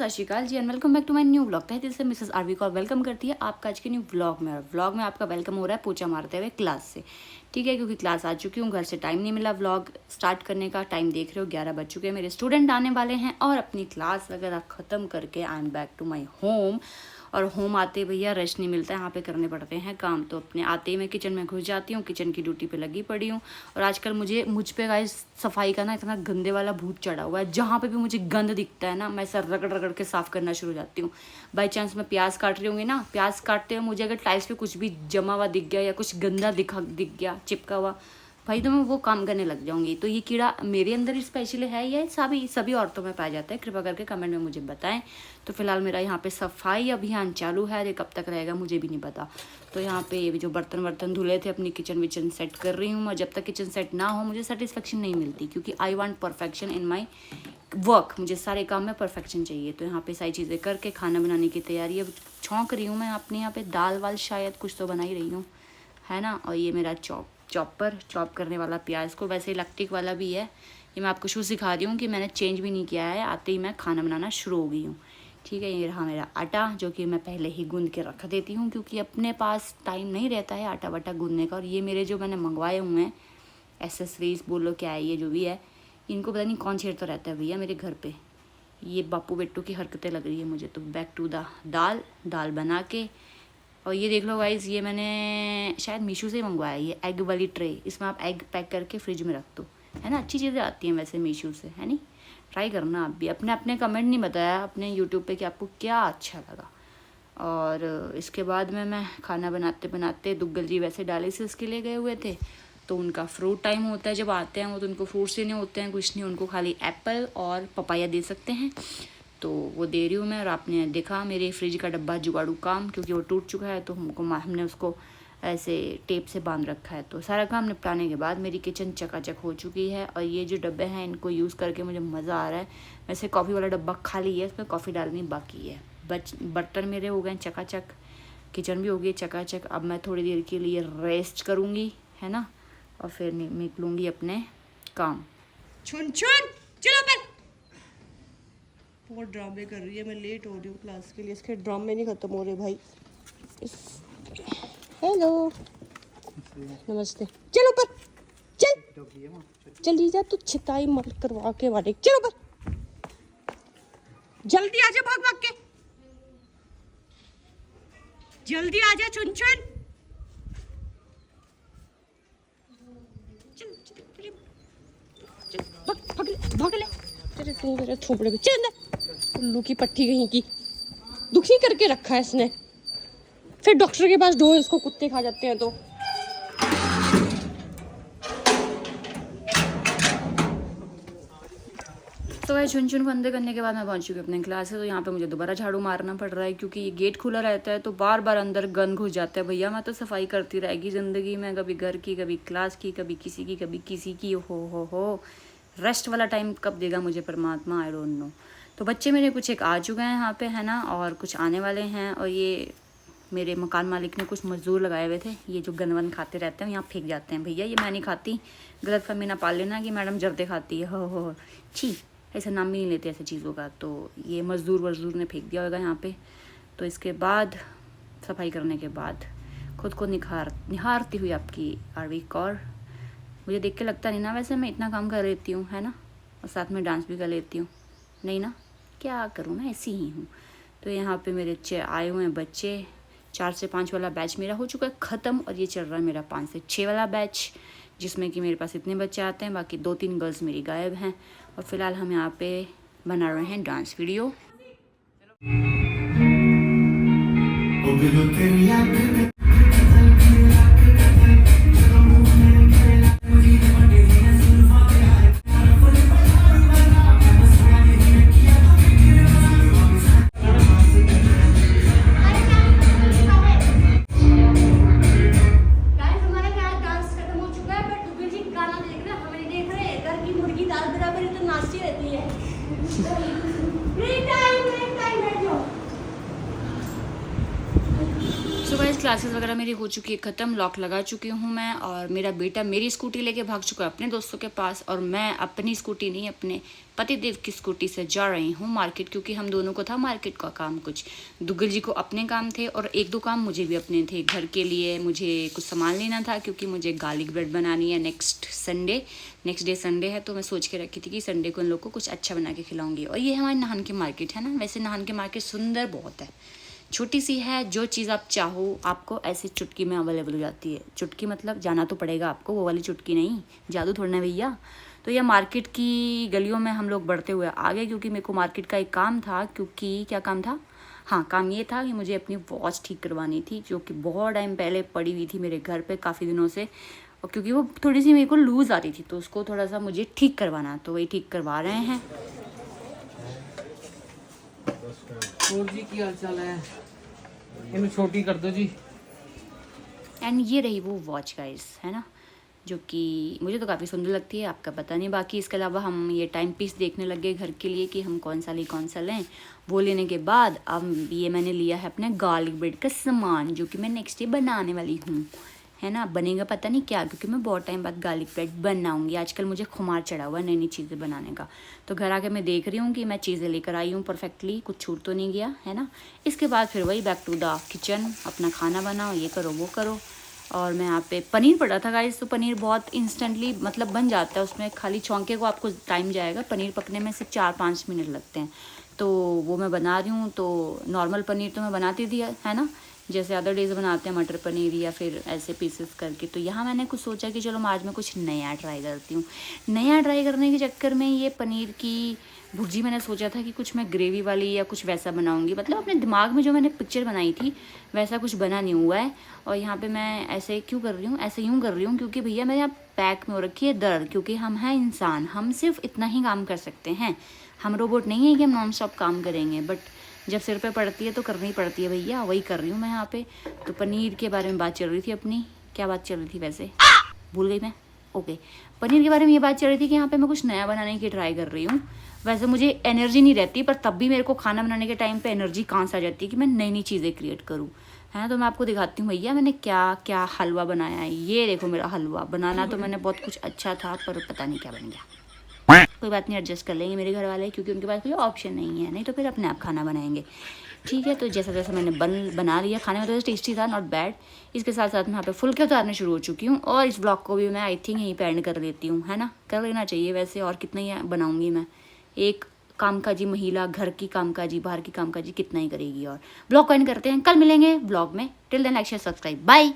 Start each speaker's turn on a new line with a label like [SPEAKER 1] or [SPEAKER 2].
[SPEAKER 1] सत Shri Akal ji and welcome back to my new vlog. तहत से मिसेस आरवी को वेलकम करती है आपका आज के न्यू व्लॉग में। और व्लॉग में आपका वेलकम हो रहा है पोछा मारते हुए क्लास से, ठीक है, क्योंकि क्लास आ चुकी हूँ, घर से टाइम नहीं मिला व्लॉग स्टार्ट करने का। टाइम देख रहे हो 11 बज चुके हैं, मेरे स्टूडेंट आने वाले हैं और अपनी क्लास वगैरह ख़त्म करके I am back to my home. और होम आते भैया रेस्ट नहीं मिलता है, यहाँ पे करने पड़ते हैं काम। तो अपने आते ही मैं किचन में घुस जाती हूँ, किचन की ड्यूटी पे लगी पड़ी हूँ। और आजकल मुझ पे गाइस सफाई का ना इतना गंदे वाला भूत चढ़ा हुआ है। जहाँ पे भी मुझे गंद दिखता है ना, मैं सर रगड़ रगड़ के साफ़ करना शुरू हो जाती हूँ। बाई चांस मैं प्याज काट रही होंगी ना, प्याज काटते हुए मुझे अगर टाइल्स पे कुछ भी जमा हुआ दिख गया या कुछ गंदा दिख गया चिपका हुआ, भाई तो मैं वो काम करने लग जाऊंगी। तो ये कीड़ा मेरे अंदर ही स्पेशली है या सभी औरतों में पाया जाता है, कृपया करके कमेंट में मुझे बताएं। तो फिलहाल मेरा यहाँ पे सफाई अभियान चालू है, ये कब तक रहेगा मुझे भी नहीं पता। तो यहाँ पे ये जो बर्तन धुले थे अपनी किचन विचन सेट कर रही हूँ मैं। जब तक किचन सेट ना हो मुझे सेटिस्फेक्शन नहीं मिलती, क्योंकि I want perfection in my work. मुझे सारे काम में परफेक्शन चाहिए। तो यहाँ पे सारी चीज़ें करके खाना बनाने की तैयारी अब छौंक रही हूँ मैं अपने यहाँ पे। दाल वाल शायद कुछ तो बना ही रही हूँ, है ना। और ये मेरा चॉपर चॉप करने वाला प्याज को, वैसे इलेक्ट्रिक वाला भी है। ये मैं आपको शुरू सिखा रही हूँ कि मैंने चेंज भी नहीं किया है, आते ही मैं खाना बनाना शुरू हो गई हूँ, ठीक है। ये रहा मेरा आटा, जो कि मैं पहले ही गूंद के रख देती हूँ, क्योंकि अपने पास टाइम नहीं रहता है आटा वाटा गूंदने का। और ये मेरे जो मैंने मंगवाए हुए हैं एसेसरीज बोलो क्या है, ये जो भी है, इनको पता नहीं कौन छेड़ता रहता है भैया मेरे घर पे। ये बापू बेटू की हरकतें लग रही है मुझे। तो बैक टू द दाल बना के। और ये देख लो गाइस, ये मैंने शायद मीशो से ही मंगवाया है, ये एग वाली ट्रे। इसमें आप एग पैक करके फ्रिज में रख दो, है ना। अच्छी चीज़ें आती हैं वैसे मीशो से, है नहीं। ट्राई करना आप भी। अपने कमेंट नहीं बताया अपने यूट्यूब पे कि आपको क्या अच्छा लगा। और इसके बाद में मैं खाना बनाते बनाते, दुग्गल जी वैसे डायलिसिस के लिए गए हुए थे, तो उनका फ्रूट टाइम होता है। जब आते हैं वो तो उनको फ्रूट्स देने होते हैं, कुछ नहीं, उनको खाली एप्पल और पपाया दे सकते हैं। तो वो दे रही हूँ मैं। और आपने देखा मेरे फ्रिज का डब्बा जुगाड़ू काम, क्योंकि वो टूट चुका है, तो हमने उसको ऐसे टेप से बांध रखा है। तो सारा काम निपटाने के बाद मेरी किचन चकाचक हो चुकी है। और ये जो डब्बे हैं इनको यूज़ करके मुझे मज़ा आ रहा है। वैसे कॉफ़ी वाला डब्बा खाली है, इसमें कॉफ़ी डालनी बाकी है। बर्तन मेरे हो गए चकाचक, किचन भी हो गई चकाचक। अब मैं थोड़ी देर के लिए रेस्ट करूँगी, है ना, और फिर निकलूँगी अपने काम।
[SPEAKER 2] छुन चलो पर बहुत ड्रामे कर रही है। मैं लेट हो रही हूँ क्लास के लिए, इसके ड्रामे नहीं खत्म हो रहे भाई। हेलो नमस्ते, चलो पर जल्दी जा, तू छिताई मत करवा के वाले। चलो पर जल्दी आ जा, भाग के जल्दी आ जा। चुन भाग ले तेरे तू मेरे थोपड़े पे चल। उल्लू की पट्टी कहीं की, दुखी करके रखा है इसने। फिर डॉक्टर के पास ढो, इसको कुत्ते खा जाते हैं।
[SPEAKER 1] तो वह चुन बंद करने के बाद मैं पहुंच चुकी हूँ अपने क्लास से। तो यहाँ पे मुझे दोबारा झाड़ू मारना पड़ रहा है, क्योंकि ये गेट खुला रहता है तो बार बार अंदर गंद घुस जाता है। भैया मैं तो सफाई करती रहेगी ज़िंदगी में, कभी घर की, कभी क्लास की, कभी किसी की। हो रेस्ट वाला टाइम कब देगा मुझे परमात्मा, आई डोंट नो। तो बच्चे मेरे कुछ एक आ चुके हैं यहाँ पे, है ना, और कुछ आने वाले हैं। और ये मेरे मकान मालिक ने कुछ मजदूर लगाए हुए थे, ये जो गंदवन खाते रहते हैं यहाँ फेंक जाते हैं। भैया ये मैं नहीं खाती, गलत फहमी ना पाल लेना कि मैडम जर्दे खाती है। हो छी, ऐसा नाम भी नहीं लेते ऐसे चीज़ों का। तो ये मजदूर ने फेंक दिया होगा यहाँ पे। तो इसके बाद सफाई करने के बाद खुद को निहारती हुई आपकी आरवी कौर। मुझे देख के लगता नहीं ना वैसे मैं इतना काम कर लेती हूँ, है ना, और साथ में डांस भी कर लेती हूँ, नहीं ना, क्या करूँ मैं ऐसी ही हूँ। तो यहाँ पे मेरे आए हुए हैं बच्चे। 4 से 5 वाला बैच मेरा हो चुका है ख़त्म, और ये चल रहा है मेरा 5 से 6 वाला बैच, जिसमें कि मेरे पास इतने बच्चे आते हैं, बाकी 2-3 गर्ल्स मेरी गायब हैं। और फिलहाल हम यहाँ पे बना रहे हैं डांस वीडियो। क्लासेस वगैरह मेरी हो चुकी है ख़त्म, लॉक लगा चुकी हूँ मैं, और मेरा बेटा मेरी स्कूटी लेके भाग चुका है अपने दोस्तों के पास, और मैं अपनी स्कूटी नहीं अपने पतिदेव की स्कूटी से जा रही हूँ मार्केट, क्योंकि हम दोनों को था मार्केट का काम। कुछ दुग्गल जी को अपने काम थे और एक दो काम मुझे भी अपने थे। घर के लिए मुझे कुछ सामान लेना था, क्योंकि मुझे गार्लिक ब्रेड बनानी है नेक्स्ट डे संडे है, तो मैं सोच के रखी थी कि संडे को उन लोग को कुछ अच्छा बना के खिलाऊंगी। और ये हमारी नाहन की मार्केट है ना, वैसे नाहन की मार्केट सुंदर बहुत है, छोटी सी है, जो चीज़ आप चाहो आपको ऐसे चुटकी में अवेलेबल हो जाती है। चुटकी मतलब जाना तो पड़ेगा आपको, वो वाली चुटकी नहीं, जादू थोड़ा ना भैया। तो यह मार्केट की गलियों में हम लोग बढ़ते हुए आ गए, क्योंकि मेरे को मार्केट का एक काम था। क्योंकि क्या काम था? हाँ, काम ये था कि मुझे अपनी वॉच ठीक करवानी थी, जो कि बहुत टाइम पहले पड़ी हुई थी मेरे घर पे काफ़ी दिनों से, और क्योंकि वो थोड़ी सी मेरे को लूज़ आती थी, तो उसको थोड़ा सा मुझे ठीक करवाना, तो वही ठीक करवा रहे हैं।
[SPEAKER 3] और जी की हाल चाल है? इन्हें छोटी कर दो जी।
[SPEAKER 1] एंड ये रही वो वॉच गाइस, है ना, जो कि मुझे तो काफ़ी सुंदर लगती है, आपका पता नहीं। बाकी इसके अलावा हम ये टाइम पीस देखने लगे घर के लिए कि हम कौन सा लें। वो लेने के बाद अब ये मैंने लिया है अपने गार्लिक ब्रेड का सामान, जो कि मैं नेक्स्ट डे बनाने वाली हूँ, है ना। बनेगा पता नहीं क्या, क्योंकि मैं बहुत टाइम बाद गार्लिक ब्रेड बनाऊंगी। आजकल मुझे खुमार चढ़ा हुआ है नई नई चीज़ें बनाने का, तो घर आके मैं देख रही हूँ कि मैं चीज़ें लेकर आई हूँ परफेक्टली, कुछ छूट तो नहीं गया, है ना। इसके बाद फिर वही बैक टू द किचन, अपना खाना बनाओ, ये करो वो करो। और मैं यहाँ पे पनीर पड़ा था गाइस, तो पनीर बहुत इंस्टेंटली मतलब बन जाता है, उसमें खाली छौंके को आपको टाइम जाएगा, पनीर पकने में सिर्फ 4-5 मिनट लगते हैं। तो वो मैं बना रही हूँ। तो नॉर्मल पनीर तो मैं बनाती थी, है ना, जैसे अदर डेज बनाते हैं मटर पनीर या फिर ऐसे पीसेस करके। तो यहाँ मैंने कुछ सोचा कि चलो आज मैं कुछ नया ट्राई करती हूँ। नया ट्राई करने के चक्कर में ये पनीर की भुर्जी मैंने सोचा था कि कुछ मैं ग्रेवी वाली या कुछ वैसा बनाऊंगी, मतलब अपने दिमाग में जो मैंने पिक्चर बनाई थी वैसा कुछ बना नहीं हुआ है। और यहाँ पे मैं ऐसे क्यों कर रही हूँ, ऐसे यूँ कर रही हूँ क्योंकि भैया मेरे यहाँ पैक में हो रखी है दर्द, क्योंकि हम हैं इंसान, हम सिर्फ इतना ही काम कर सकते हैं, हम रोबोट नहीं है कि हम नॉन स्टॉप काम करेंगे, बट जब सिर पे पड़ती है तो करनी पड़ती है भैया, वही कर रही हूँ मैं यहाँ पे। तो पनीर के बारे में बात चल रही थी अपनी, क्या बात चल रही थी वैसे, भूल गई मैं। ओके, पनीर के बारे में ये बात चल रही थी कि यहाँ पे मैं कुछ नया बनाने की ट्राई कर रही हूँ। वैसे मुझे एनर्जी नहीं रहती, पर तब भी मेरे को खाना बनाने के टाइम पे एनर्जी कहाँ से आ जाती है कि मैं नई नई चीज़ें क्रिएट करूँ, है ना। तो मैं आपको दिखाती हूँ भैया मैंने क्या क्या हलवा बनाया है। ये देखो मेरा हलवा, बनाना तो मैंने बहुत कुछ अच्छा था, पर पता नहीं क्या बन गया। कोई बात नहीं, एडजस्ट कर लेंगे मेरे घर वाले, क्योंकि उनके पास कोई ऑप्शन नहीं है, नहीं तो फिर अपने आप खाना बनाएंगे, ठीक है। तो जैसा जैसा मैंने बना लिया, खाने में तो टेस्टी था, नॉट बैड। इसके साथ साथ मैं यहाँ पे फुलके उतारने शुरू हो चुकी हूँ, और इस ब्लॉग को भी मैं आई थिंक यहीं पे एंड कर देती हूँ, है ना। कर लेना चाहिए वैसे, और कितना ही बनाऊँगी मैं, एक कामकाजी महिला घर की कामकाजी बाहर की कामकाजी कितना ही करेगी। और ब्लॉग को एंड करते हैं, कल मिलेंगे ब्लॉग में। Till then like share subscribe, bye.